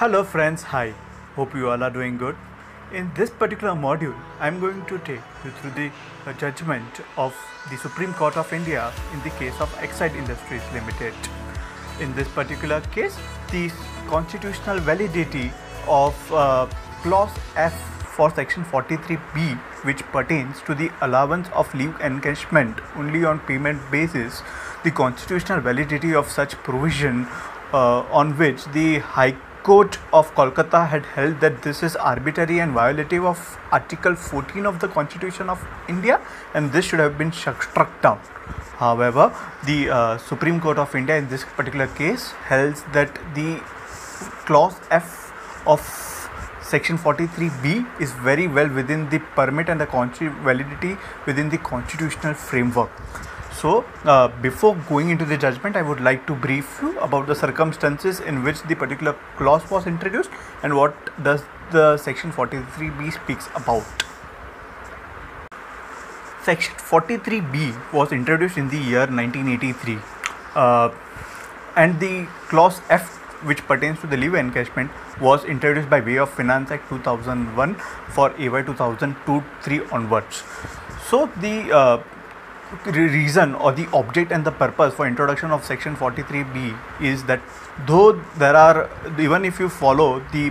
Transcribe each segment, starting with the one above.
Hello friends, hi. Hope you all are doing good. In this particular module, I am going to take you through the judgment of the Supreme Court of India in the case of Exide Industries Limited. In this particular case, the constitutional validity of clause F for section 43B, which pertains to the allowance of leave encashment only on payment basis, the constitutional validity of such provision on which the High Court of Kolkata had held that this is arbitrary and violative of Article 14 of the Constitution of India, and this should have been struck down. However, the Supreme Court of India in this particular case held that the clause F of section 43B is very well within the permit and the validity within the constitutional framework. So, before going into the judgment, I would like to brief you about the circumstances in which the particular clause was introduced and what does the section 43B speaks about. Section 43B was introduced in the year 1983 and the clause F, which pertains to the leave encashment, was introduced by way of Finance Act 2001 for AY 2002-3 onwards. So, the reason or the object and the purpose for introduction of section 43B is that though there are, even if you follow the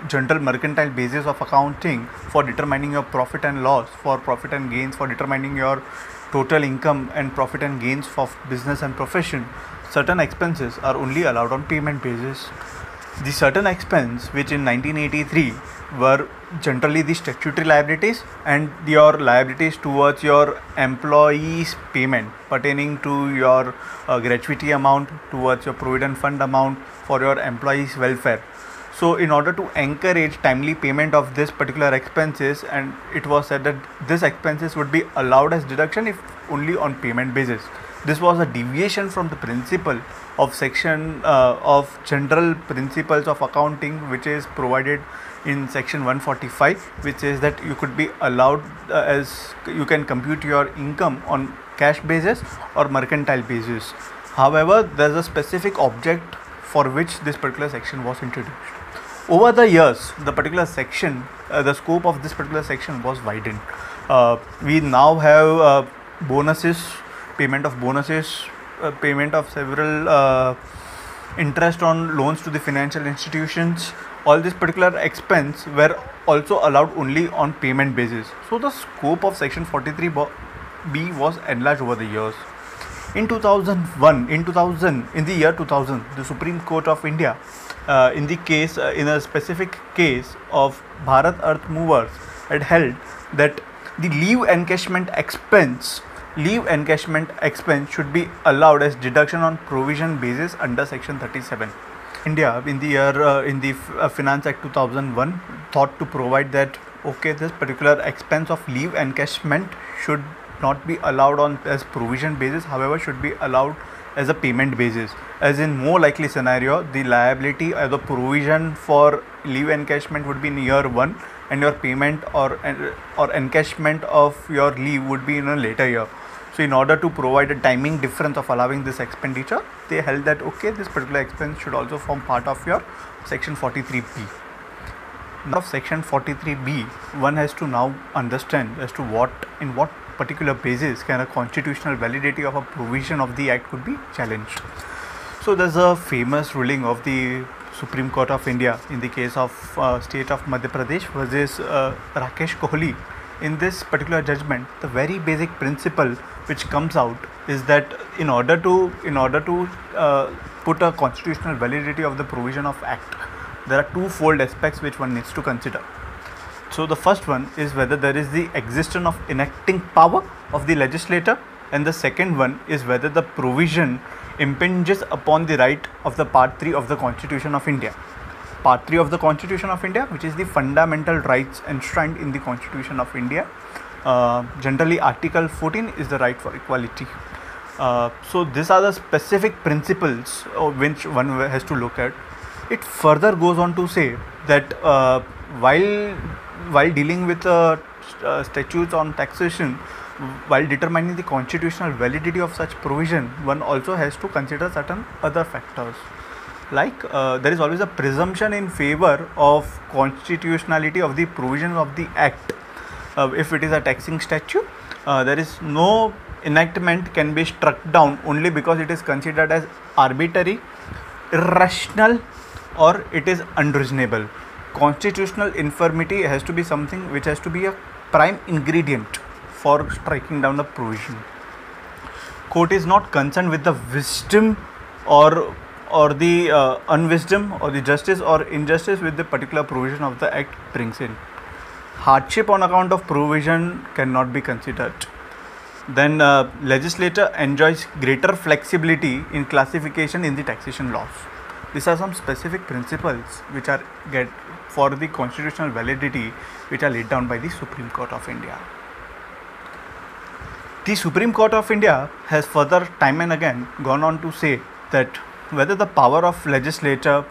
general mercantile basis of accounting for determining your profit and loss, for profit and gains, for determining your total income and profit and gains for business and profession, certain expenses are only allowed on payment basis. The certain expense which in 1983 were generally the statutory liabilities and your liabilities towards your employees' payment pertaining to your gratuity amount, towards your provident fund amount for your employees' welfare. So in order to encourage timely payment of this particular expenses, and it was said that this expenses would be allowed as deduction if only on payment basis. This was a deviation from the principle of section of general principles of accounting, which is provided in section 145, which says that you could be allowed as you can compute your income on cash basis or mercantile basis. However, there is a specific object for which this particular section was introduced. Over the years, the particular section, the scope of this particular section was widened. We now have bonuses, payment of bonuses, payment of several interest on loans to the financial institutions. All this particular expense were also allowed only on payment basis. So the scope of section 43B was enlarged over the years. In the year 2000, the Supreme Court of India, in a specific case of Bharat Earth Movers, had held that the leave encashment expense should be allowed as deduction on provision basis under section 37. India in the Finance Act 2001 thought to provide that okay, this particular expense of leave encashment should not be allowed on as provision basis, however should be allowed as a payment basis, as in more likely scenario the liability or the provision for leave encashment would be in year 1 and your payment or encashment of your leave would be in a later year. So in order to provide a timing difference of allowing this expenditure, they held that okay, this particular expense should also form part of your section 43B. Now section 43B, one has to now understand as to what particular basis can a constitutional validity of a provision of the act could be challenged. So there's a famous ruling of the Supreme Court of India in the case of state of Madhya Pradesh versus Rakesh Kohli. In this particular judgment, the very basic principle which comes out is that in order to put a constitutional validity of the provision of act, there are twofold aspects which one needs to consider. So the first one is whether there is the existence of enacting power of the legislator, and the second one is whether the provision impinges upon the right of the part 3 of the Constitution of India. Part 3 of the Constitution of India, which is the fundamental rights enshrined in the Constitution of India. Generally, Article 14 is the right for equality. So these are the specific principles which one has to look at. It further goes on to say that while dealing with statutes on taxation, while determining the constitutional validity of such provision, one also has to consider certain other factors. Like there is always a presumption in favor of constitutionality of the provisions of the act. If it is a taxing statute, there is no enactment can be struck down only because it is considered as arbitrary, irrational, or it is unreasonable. Constitutional infirmity has to be something which has to be a prime ingredient for striking down a provision. Court is not concerned with the wisdom or the unwisdom or the justice or injustice with the particular provision of the act brings in. Hardship on account of provision cannot be considered. Then legislator enjoys greater flexibility in classification in the taxation laws. These are some specific principles which are for the constitutional validity which are laid down by the Supreme Court of India. The Supreme Court of India has further time and again gone on to say that whether the power of legislature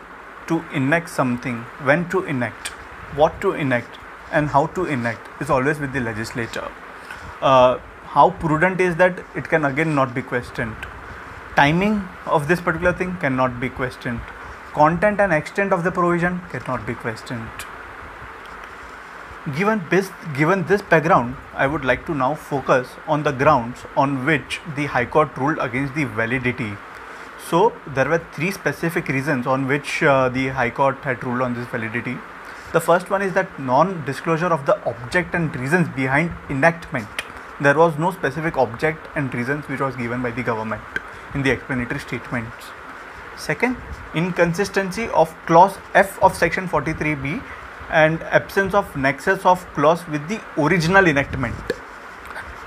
to enact something, when to enact, what to enact, and how to enact is always with the legislature. How prudent is that? It can again not be questioned. Timing of this particular thing cannot be questioned. Content and extent of the provision cannot be questioned. Given this background, I would like to now focus on the grounds on which the High Court ruled against the validity. So there were three specific reasons on which the High Court had ruled on this validity. The first one is that non-disclosure of the object and reasons behind enactment. There was no specific object and reasons which was given by the government in the explanatory statements. Second, inconsistency of clause F of section 43B and absence of nexus of clause with the original enactment.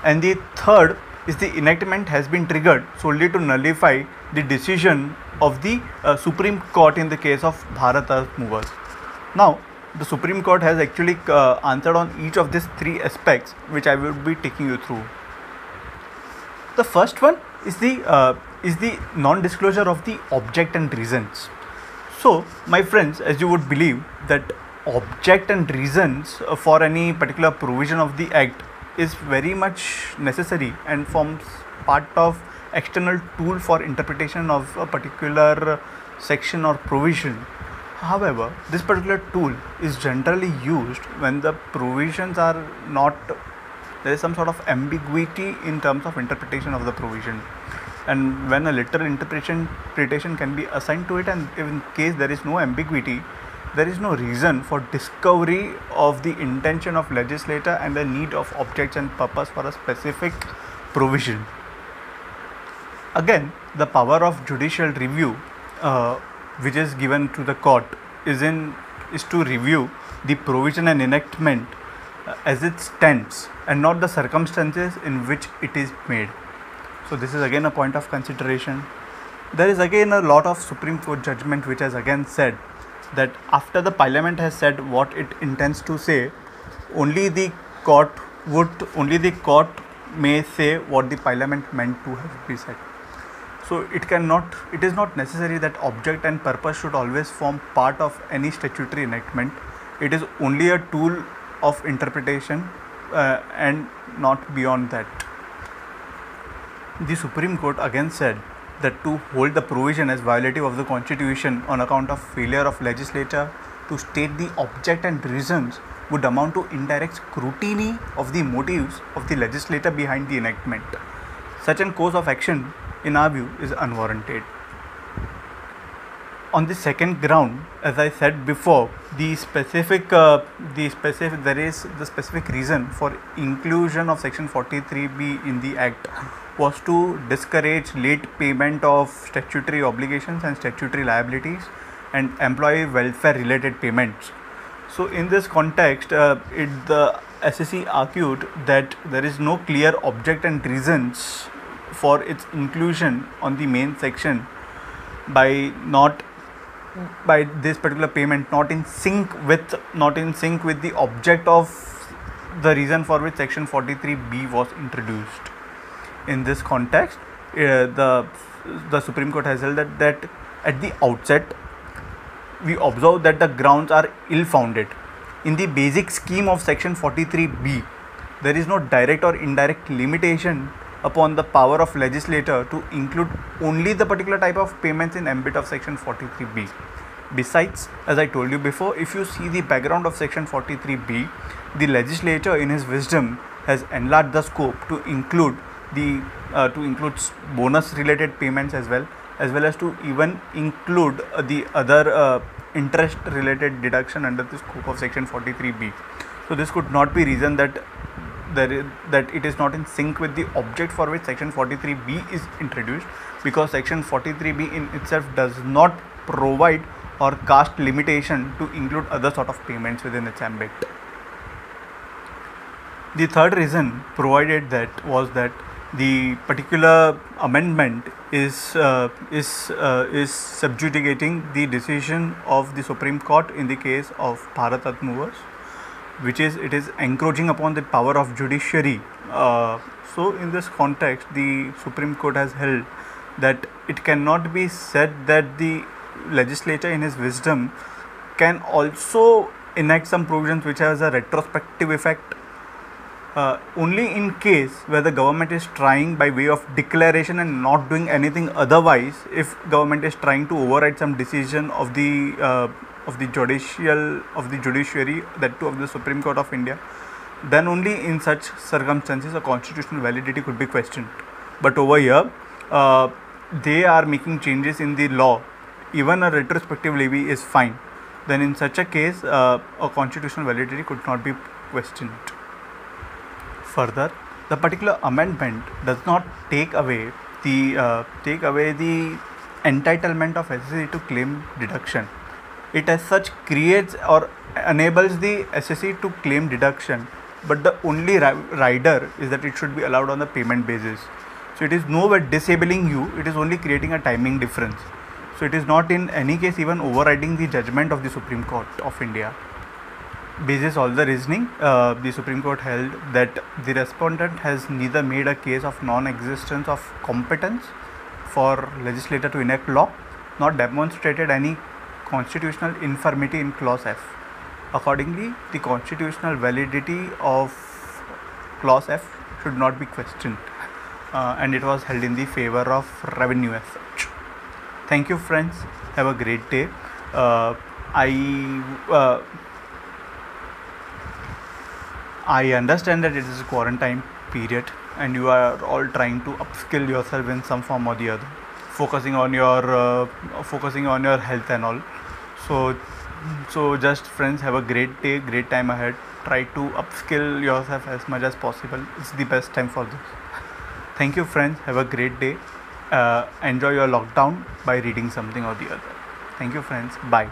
And the third is the enactment has been triggered solely to nullify the decision of the Supreme Court in the case of Bharat Earth Movers. Now, the Supreme Court has actually answered on each of these three aspects, which I will be taking you through. The first one is the non-disclosure of the object and reasons. So, my friends, as you would believe that object and reasons for any particular provision of the Act is very much necessary and forms part of external tool for interpretation of a particular section or provision. However, this particular tool is generally used when the provisions are not, there is some sort of ambiguity in terms of interpretation of the provision, and when a literal interpretation can be assigned to it, and in case there is no ambiguity, there is no reason for discovery of the intention of legislator and the need of objects and purpose for a specific provision. Again, the power of judicial review which is given to the court is to review the provision and enactment as it stands and not the circumstances in which it is made. So this is again a point of consideration. There is again a lot of Supreme Court judgment which has again said that after the Parliament has said what it intends to say, only the court may say what the Parliament meant to have been said. So it is not necessary that object and purpose should always form part of any statutory enactment. It is only a tool of interpretation and not beyond that. The Supreme Court again said that to hold the provision as violative of the Constitution on account of failure of legislature to state the object and reasons would amount to indirect scrutiny of the motives of the legislator behind the enactment. Such a course of action, in our view, is unwarranted. On the second ground, as I said before, the specific reason for inclusion of section 43B in the Act was to discourage late payment of statutory obligations and statutory liabilities and employee welfare related payments. So in this context, the SSC argued that there is no clear object and reasons for its inclusion on the main section by this particular payment not in sync with the object of the reason for which section 43B was introduced. In this context, the Supreme Court has held that at the outset we observe that the grounds are ill-founded. In the basic scheme of section 43B, there is no direct or indirect limitation upon the power of legislator to include only the particular type of payments in ambit of section 43B. Besides, as I told you before, if you see the background of section 43B, the legislator in his wisdom has enlarged the scope to include the bonus related payments as well as to even include the other interest related deduction under the scope of section 43B. So this could not be reason that that it is not in sync with the object for which section 43B is introduced, because section 43B in itself does not provide or cast limitation to include other sort of payments within its ambit. The third reason provided that was that the particular amendment is subjugating the decision of the Supreme Court in the case of Bharat Movers, which is it is encroaching upon the power of judiciary. So in this context, the Supreme Court has held that it cannot be said that the legislator in his wisdom can also enact some provisions which has a retrospective effect only in case where the government is trying by way of declaration and not doing anything otherwise. If government is trying to override some decision of the judiciary, that too of the Supreme Court of India, then only in such circumstances a constitutional validity could be questioned. But over here, they are making changes in the law. Even a retrospective levy is fine. Then in such a case, a constitutional validity could not be questioned. Further, the particular amendment does not take away the entitlement of SSC to claim deduction. It as such creates or enables the SSC to claim deduction, but the only rider is that it should be allowed on the payment basis. So it is nowhere disabling you, it is only creating a timing difference. So it is not in any case even overriding the judgment of the Supreme Court of India. Basis all the reasoning, the Supreme Court held that the respondent has neither made a case of non-existence of competence for legislator to enact law, nor demonstrated any constitutional infirmity in clause F. Accordingly, the constitutional validity of clause F should not be questioned, and it was held in the favor of revenue as such. Thank you, friends. Have a great day. I understand that it is a quarantine period and you are all trying to upskill yourself in some form or the other, focusing on your health and all. So just friends, have a great day, great time ahead. Try to upskill yourself as much as possible. It's the best time for this. Thank you, friends. Have a great day. Enjoy your lockdown by reading something or the other. Thank you, friends. Bye.